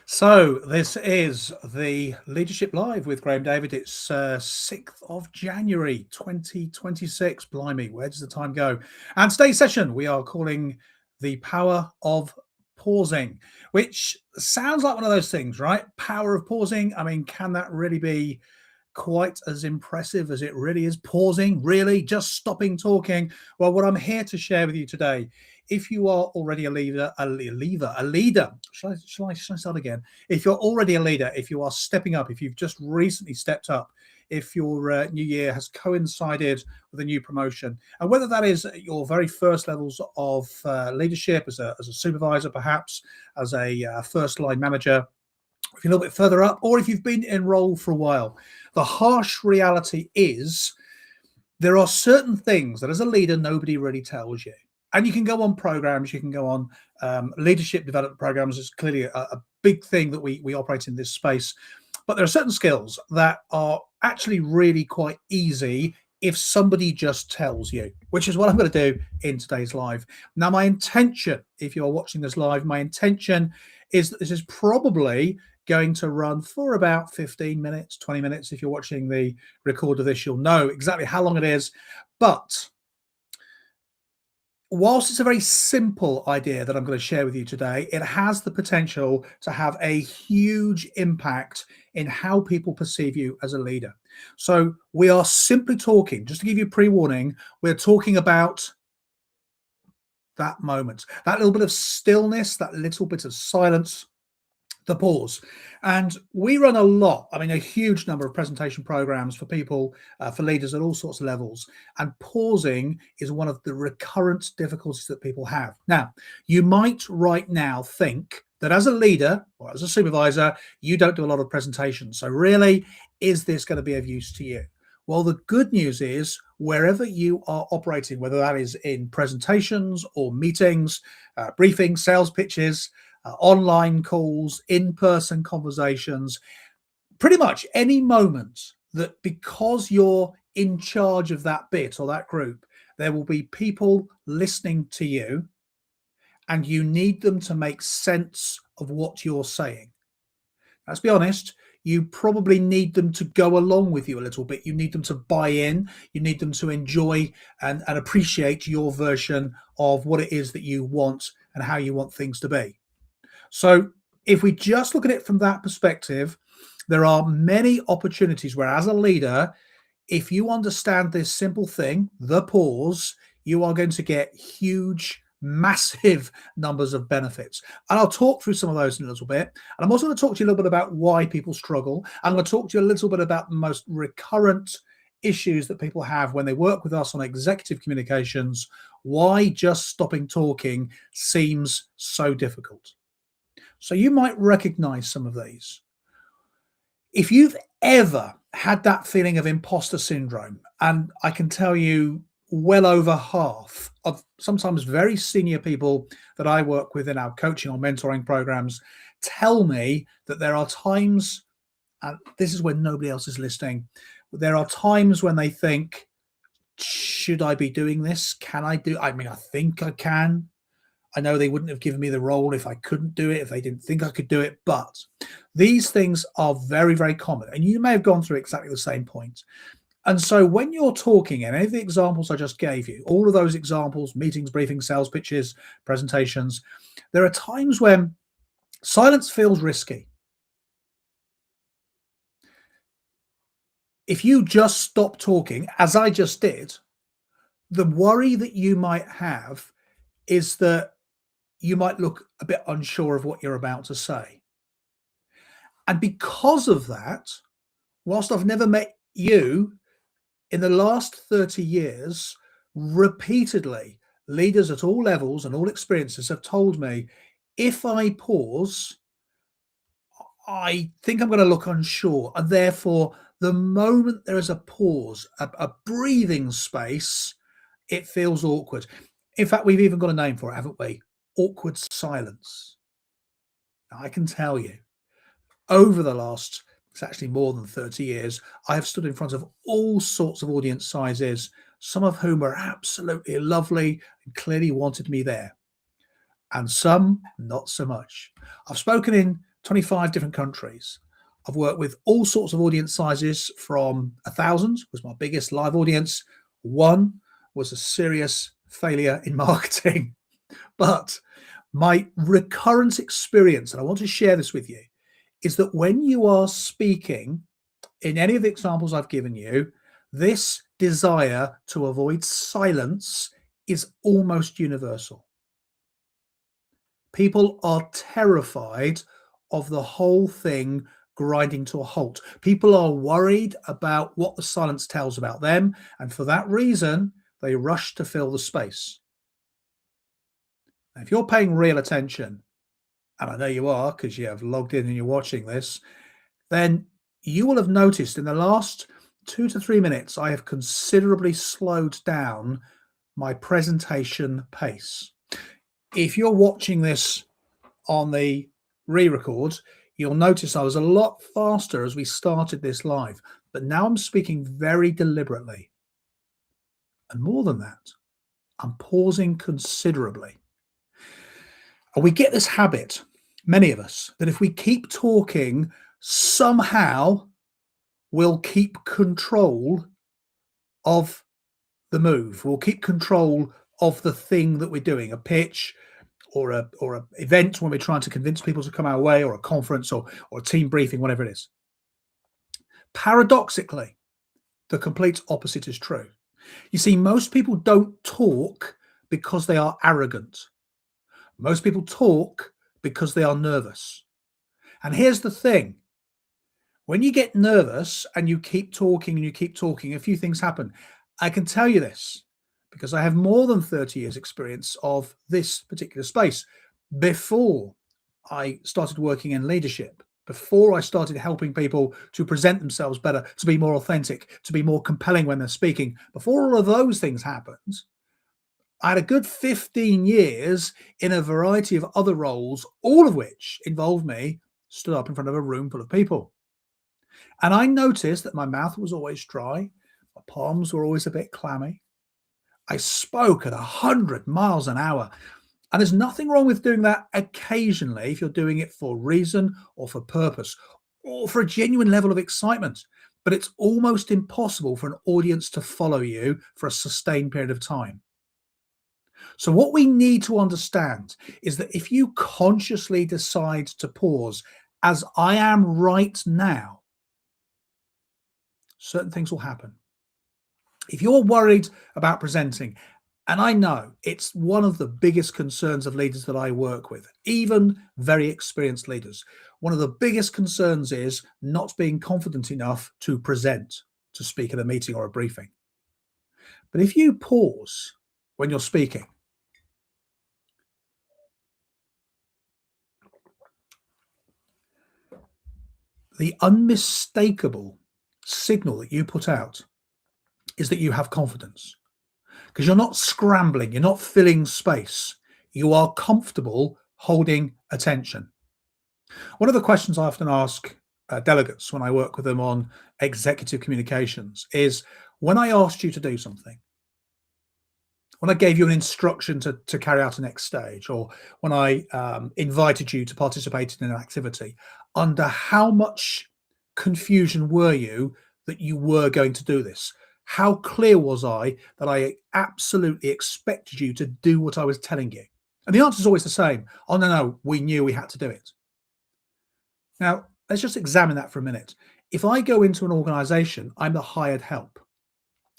So this is the Leadership Live with Graham David. It's 6th of January 2026. Blimey, where does the time go? And today's session we are calling The Power of Pausing, which sounds like one of those things, right? Power of pausing. I mean, can that really be quite as impressive as it really is? Pausing, really, just stopping talking. Well, what I'm here to share with you today, if you are already a leader, shall I start again? If you're already a leader, if you are stepping up, if you've just recently stepped up, if your new year has coincided with a new promotion, and whether that is at your very first levels of leadership as a supervisor, perhaps as a first line manager, if you're a little bit further up, or if you've been in role for a while, the harsh reality is there are certain things that as a leader, nobody really tells you. And you can go on programs, you can go on leadership development programs. Is clearly a big thing that we operate in this space. But there are certain skills that are actually really quite easy if somebody just tells you, which is what I'm going to do in today's live. Now, my intention, if you're watching this live, my intention is that this is probably going to run for about 15 minutes, 20 minutes. If you're watching the record of this, you'll know exactly how long it is. But whilst it's a very simple idea that I'm going to share with you today, it has the potential to have a huge impact in how people perceive you as a leader. So we are simply talking, just to give you pre-warning, we're talking about that moment, that little bit of stillness, that little bit of silence, the pause. And we run a lot, I mean, a huge number of presentation programs for people, for leaders at all sorts of levels. And pausing is one of the recurrent difficulties that people have. Now, you might right now think that as a leader or as a supervisor, you don't do a lot of presentations. So really, is this going to be of use to you? Well, the good news is wherever you are operating, whether that is in presentations or meetings, briefings, sales pitches, online calls, in-person conversations, pretty much any moment that because you're in charge of that bit or that group, there will be people listening to you and you need them to make sense of what you're saying. Let's be honest, you probably need them to go along with you a little bit. You need them to buy in. You need them to enjoy and appreciate your version of what it is that you want and how you want things to be. So if we just look at it from that perspective, there are many opportunities where as a leader, if you understand this simple thing, the pause, you are going to get huge, massive numbers of benefits. And I'll talk through some of those in a little bit. And I'm also going to talk to you a little bit about why people struggle. I'm going to talk to you a little bit about the most recurrent issues that people have when they work with us on executive communications, why just stopping talking seems so difficult. So you might recognize some of these. If you've ever had that feeling of imposter syndrome, and I can tell you well over half of sometimes very senior people that I work with in our coaching or mentoring programs tell me that there are times, and this is when nobody else is listening, there are times when they think, should I be doing this? Can I do? I mean, I think I can. I know they wouldn't have given me the role if I couldn't do it, if they didn't think I could do it. But these things are very, very common. And you may have gone through exactly the same point. And so when you're talking, and any of the examples I just gave you, all of those examples, meetings, briefings, sales pitches, presentations, there are times when silence feels risky. If you just stop talking, as I just did, the worry that you might have is that you might look a bit unsure of what you're about to say. And because of that, whilst I've never met you, in the last 30 years, repeatedly, leaders at all levels and all experiences have told me, if I pause, I think I'm going to look unsure. And therefore, the moment there is a pause, a breathing space, it feels awkward. In fact, we've even got a name for it, haven't we? Awkward silence. Now, I can tell you, over the last, it's actually more than 30 years, I have stood in front of all sorts of audience sizes, some of whom were absolutely lovely and clearly wanted me there, and some not so much. I've spoken in 25 different countries. I've worked with all sorts of audience sizes from 1,000 was my biggest live audience. One was a serious failure in marketing. But my recurrent experience, and I want to share this with you, is that when you are speaking in any of the examples I've given you, this desire to avoid silence is almost universal. People are terrified of the whole thing grinding to a halt. People are worried about what the silence tells about them, and for that reason, they rush to fill the space. Now, if you're paying real attention, and I know you are because you have logged in and you're watching this, then you will have noticed in the last 2 to 3 minutes, I have considerably slowed down my presentation pace. If you're watching this on the re-record, you'll notice I was a lot faster as we started this live, but now I'm speaking very deliberately. And more than that, I'm pausing considerably. And we get this habit, many of us, that if we keep talking, somehow we'll keep control of the move. We'll keep control of the thing that we're doing, a pitch or a event when we're trying to convince people to come our way, or a conference or a team briefing, whatever it is. Paradoxically, the complete opposite is true. You see, most people don't talk because they are arrogant. Most people talk because they are nervous. And here's the thing. When you get nervous and you keep talking and you keep talking, a few things happen. I can tell you this because I have more than 30 years experience of this particular space. Before I started working in leadership, before I started helping people to present themselves better, to be more authentic, to be more compelling when they're speaking, before all of those things happened, I had a good 15 years in a variety of other roles, all of which involved me stood up in front of a room full of people. And I noticed that my mouth was always dry. My palms were always a bit clammy. I spoke at 100 miles an hour. And there's nothing wrong with doing that occasionally if you're doing it for reason or for purpose or for a genuine level of excitement. But it's almost impossible for an audience to follow you for a sustained period of time. So what we need to understand is that if you consciously decide to pause, as I am right now, certain things will happen. If you're worried about presenting, and I know it's one of the biggest concerns of leaders that I work with, even very experienced leaders, one of the biggest concerns is not being confident enough to present, to speak at a meeting or a briefing. But if you pause when you're speaking, the unmistakable signal that you put out is that you have confidence, because you're not scrambling, you're not filling space, you are comfortable holding attention. One of the questions I often ask delegates when I work with them on executive communications is, when I asked you to do something, when I gave you an instruction to carry out a next stage, or when I invited you to participate in an activity, under how much confusion were you that you were going to do this? How clear was I that I absolutely expected you to do what I was telling you? And the answer is always the same. Oh, no, we knew we had to do it. Now, let's just examine that for a minute. If I go into an organization, I'm the hired help.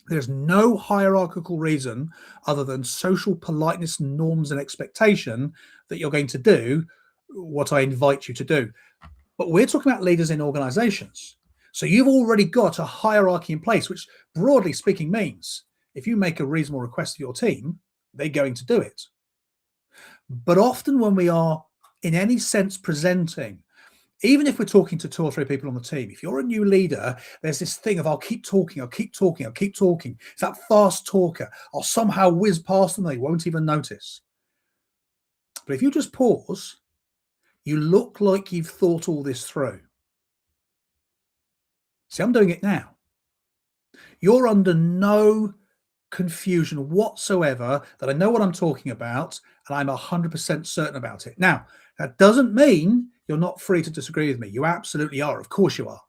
There's no hierarchical reason other than social politeness, norms, and expectation that you're going to do what I invite you to do. But we're talking about leaders in organizations. So you've already got a hierarchy in place, which broadly speaking means if you make a reasonable request of your team, they're going to do it. But often when we are in any sense presenting, even if we're talking to 2 or 3 people on the team, if you're a new leader, there's this thing of I'll keep talking, I'll keep talking, I'll keep talking. It's that fast talker. I'll somehow whiz past them, they won't even notice. But if you just pause, you look like you've thought all this through. See, I'm doing it now. You're under no confusion whatsoever that I know what I'm talking about and I'm 100% certain about it. Now, that doesn't mean You're not free to disagree with me. You absolutely are. Of course you are.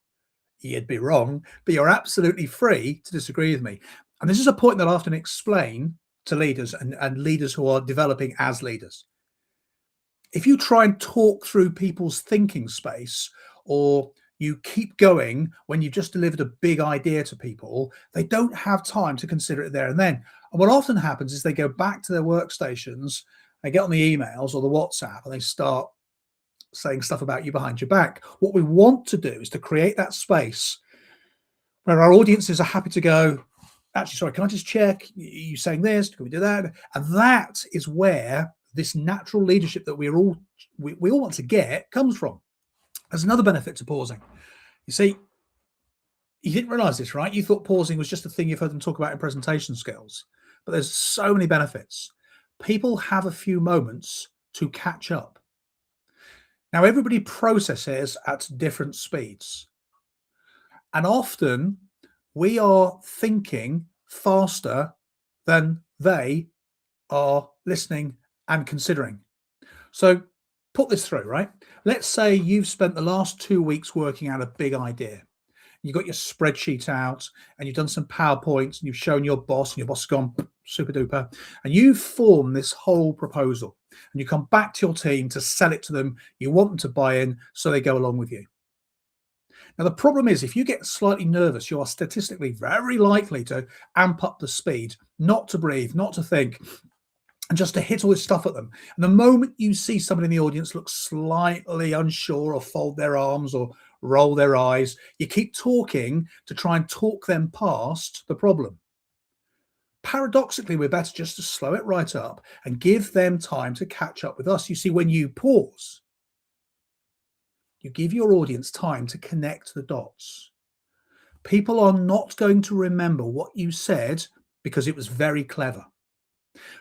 You'd be wrong, but you're absolutely free to disagree with me. And this is a point that I often explain to leaders and leaders who are developing as leaders. If you try and talk through people's thinking space, or you keep going when you've just delivered a big idea to people, they don't have time to consider it there and then. And what often happens is they go back to their workstations, they get on the emails or the WhatsApp, and they start saying stuff about you behind your back. What we want to do is to create that space where our audiences are happy to go, actually, sorry, can I just check? You saying this? Can we do that? And that is where this natural leadership that we all want to get comes from. There's another benefit to pausing. You see, you didn't realize this, right? You thought pausing was just a thing you've heard them talk about in presentation skills, but there's so many benefits. People have a few moments to catch up. Now, everybody processes at different speeds. And often we are thinking faster than they are listening and considering. So put this through, right? Let's say you've spent the last 2 weeks working out a big idea. You've got your spreadsheet out and you've done some PowerPoints and you've shown your boss, and your boss has gone super duper, and you've formed this whole proposal, and you come back to your team to sell it to them. You want them to buy in, so they go along with you. Now, the problem is, if you get slightly nervous, you are statistically very likely to amp up the speed, not to breathe, not to think, and just to hit all this stuff at them. And the moment you see somebody in the audience look slightly unsure or fold their arms or roll their eyes, you keep talking to try and talk them past the problem. Paradoxically, we're better just to slow it right up and give them time to catch up with us. You see, when you pause, you give your audience time to connect the dots. People are not going to remember what you said because it was very clever.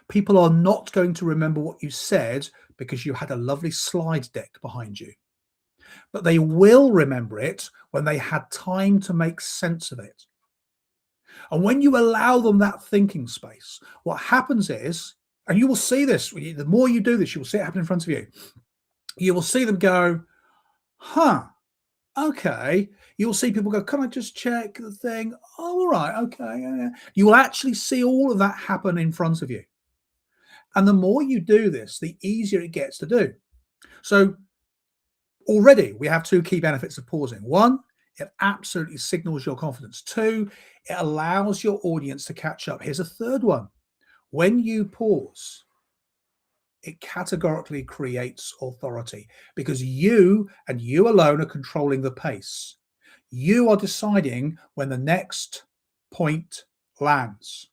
People are not going to remember what you said because you had a lovely slide deck behind you. But they will remember it when they had time to make sense of it. And when you allow them that thinking space, what happens is, and you will see this, the more you do this, you will see it happen in front of you. You will see them go, huh, okay. You'll see people go, can I just check the thing? Oh, all right, okay. Yeah. You will actually see all of that happen in front of you. And the more you do this, the easier it gets to do. So already we have two key benefits of pausing. One, it absolutely signals your confidence. Two, it allows your audience to catch up. Here's a third one. When you pause, it categorically creates authority, because you and you alone are controlling the pace. You are deciding when the next point lands.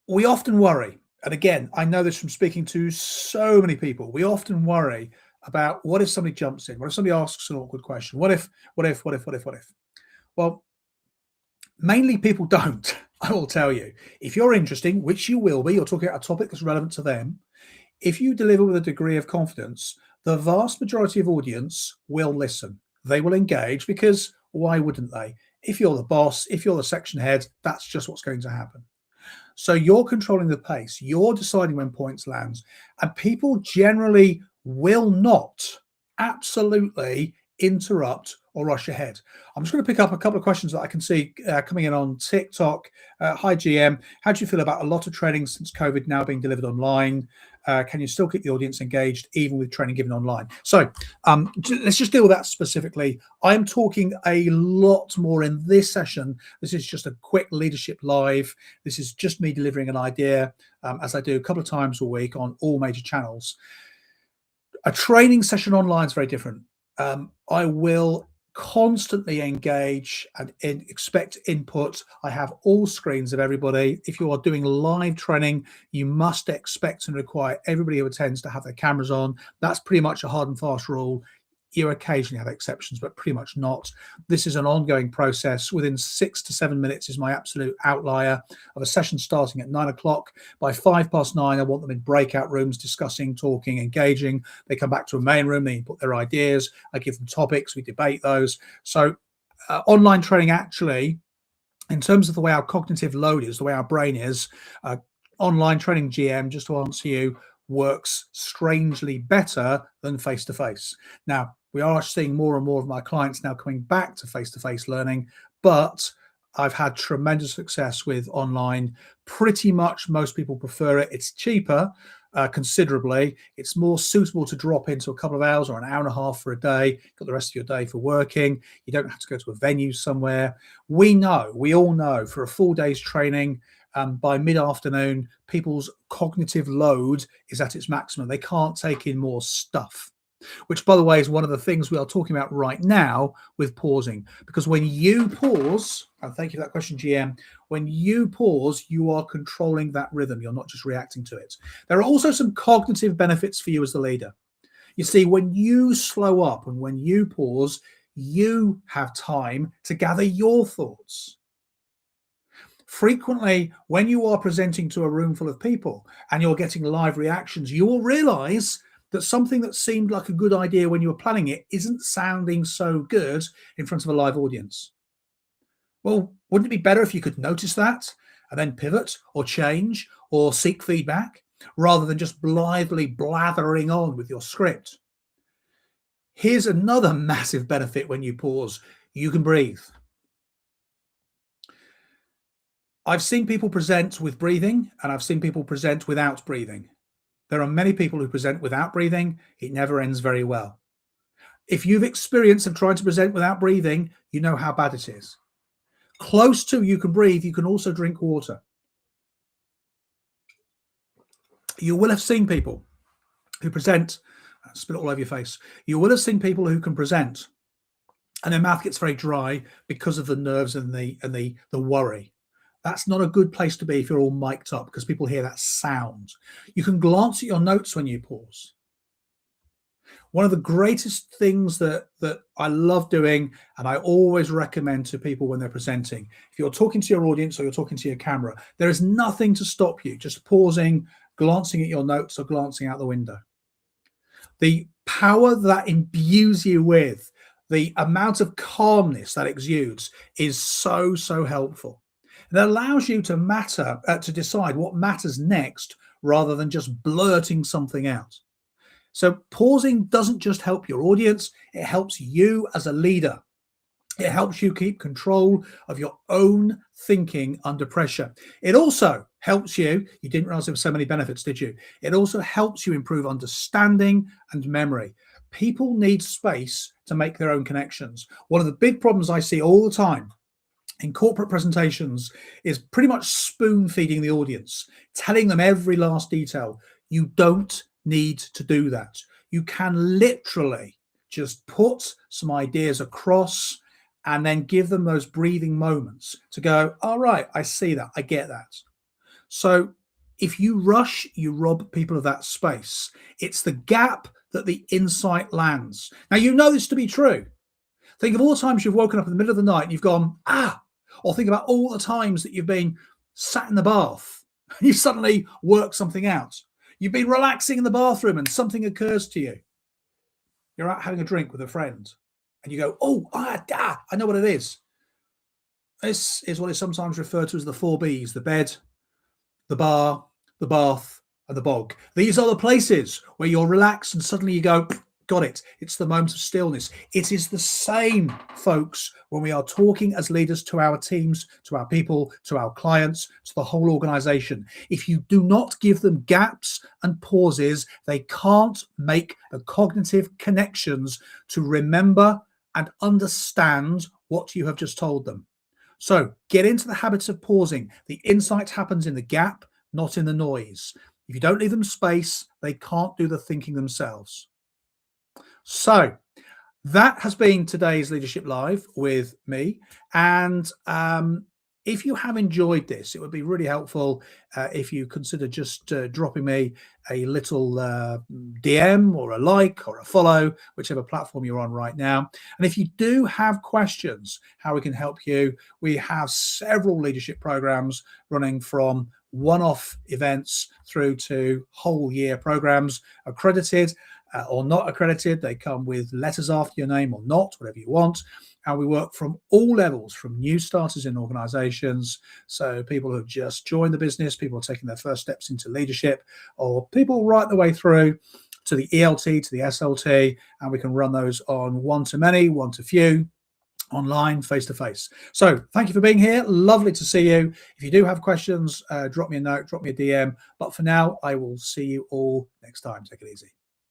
We often worry, and again, I know this from speaking to so many people, we often worry about, what if somebody jumps in? What if somebody asks an awkward question? What if? Well, mainly people don't. I will tell you, if you're interesting, which you will be, you're talking about a topic that's relevant to them. If you deliver with a degree of confidence, the vast majority of audience will listen. They will engage, because why wouldn't they? If you're the boss, if you're the section head, that's just what's going to happen. So you're controlling the pace. You're deciding when points land, and people generally will not absolutely interrupt or rush ahead. I'm just going to pick up a couple of questions that I can see coming in on TikTok. Hi, GM. How do you feel about a lot of training since COVID now being delivered online? Can you still keep the audience engaged even with training given online? So let's just deal with that specifically. I'm talking a lot more in this session. This is just a quick leadership live. This is just me delivering an idea, as I do a couple of times a week on all major channels. A training session online is very different. I will constantly engage and expect input. I have all screens of everybody. If you are doing live training, you must expect and require everybody who attends to have their cameras on. That's pretty much a hard and fast rule. You occasionally have exceptions, but pretty much not. This is an ongoing process. Within 6 to 7 minutes is my absolute outlier of a session starting at 9 o'clock. By 9:05, I want them in breakout rooms, discussing, talking, engaging. They come back to a main room, they input their ideas. I give them topics, we debate those. So online training, actually, in terms of the way our cognitive load is, the way our brain is, online training, GM, just to answer you, works strangely better than face-to-face. Now, we are seeing more and more of my clients now coming back to face-to-face learning, but I've had tremendous success with online. Pretty much most people prefer it. It's cheaper considerably. It's more suitable to drop into a couple of hours or an hour and a half for a day. Got the rest of your day for working. You don't have to go to a venue somewhere. We all know for a full day's training, by mid-afternoon, people's cognitive load is at its maximum. They can't take in more stuff, which, by the way, is one of the things we are talking about right now with pausing. Because when you pause, and thank you for that question, GM, when you pause, you are controlling that rhythm. You're not just reacting to it. There are also some cognitive benefits for you as the leader. You see, when you slow up and when you pause, you have time to gather your thoughts. Frequently, when you are presenting to a room full of people and you're getting live reactions, you will realize that something that seemed like a good idea when you were planning it isn't sounding so good in front of a live audience. Well, wouldn't it be better if you could notice that and then pivot or change or seek feedback rather than just blithely blathering on with your script? Here's another massive benefit when you pause. You can breathe. I've seen people present with breathing and I've seen people present without breathing. There are many people who present without breathing. It never ends very well. If you've experienced of trying to present without breathing, you know how bad it is. Close to you can breathe, you can also drink water. You will have seen people who present, spit it all over your face. You will have seen people who can present and their mouth gets very dry because of the nerves and the worry. That's not a good place to be if you're all mic'd up, because people hear that sound. You can glance at your notes when you pause. One of the greatest things that I love doing, and I always recommend to people when they're presenting, if you're talking to your audience or you're talking to your camera, there is nothing to stop you just pausing, glancing at your notes or glancing out the window. The power that imbues you with, the amount of calmness that exudes is so, so helpful. It allows you to decide what matters next rather than just blurting something out. So pausing doesn't just help your audience, it helps you as a leader. It helps you keep control of your own thinking under pressure. It also helps you didn't realize there were so many benefits, did you? It also helps you improve understanding and memory. People need space to make their own connections. One of the big problems I see all the time in corporate presentations is pretty much spoon feeding the audience, telling them every last detail. You don't need to do that. You can literally just put some ideas across and then give them those breathing moments to go, all right, I see that, I get that. So if you rush, you rob people of that space. It's the gap that the insight lands. Now, you know this to be true. Think of all the times you've woken up in the middle of the night and you've gone, or think about all the times that you've been sat in the bath and you suddenly work something out. You've been relaxing in the bathroom and something occurs to you. You're out having a drink with a friend and you go, I know what it is. This is what is sometimes referred to as the 4 Bs, the bed, the bar, the bath, and the bog. These are the places where you're relaxed and suddenly you go, got it. It's the moment of stillness. It is the same, folks, when we are talking as leaders to our teams, to our people, to our clients, to the whole organization. If you do not give them gaps and pauses, they can't make the cognitive connections to remember and understand what you have just told them. So get into the habits of pausing. The insight happens in the gap, not in the noise. If you don't leave them space, they can't do the thinking themselves. So that has been today's Leadership Live with me. And if you have enjoyed this, it would be really helpful if you consider just dropping me a little DM or a like or a follow, whichever platform you're on right now. And if you do have questions, how we can help you, we have several leadership programs running from one-off events through to whole year programs, accredited. or not accredited. They come with letters after your name or not, whatever you want. And we work from all levels, from new starters in organizations, so people who have just joined the business, people taking their first steps into leadership, or people right the way through to the ELT, to the SLT, and we can run those on one-to-many, one-to-few, online, face-to-face. So thank you for being here. Lovely to see you. If you do have questions, drop me a note, drop me a DM. But for now, I will see you all next time. Take it easy.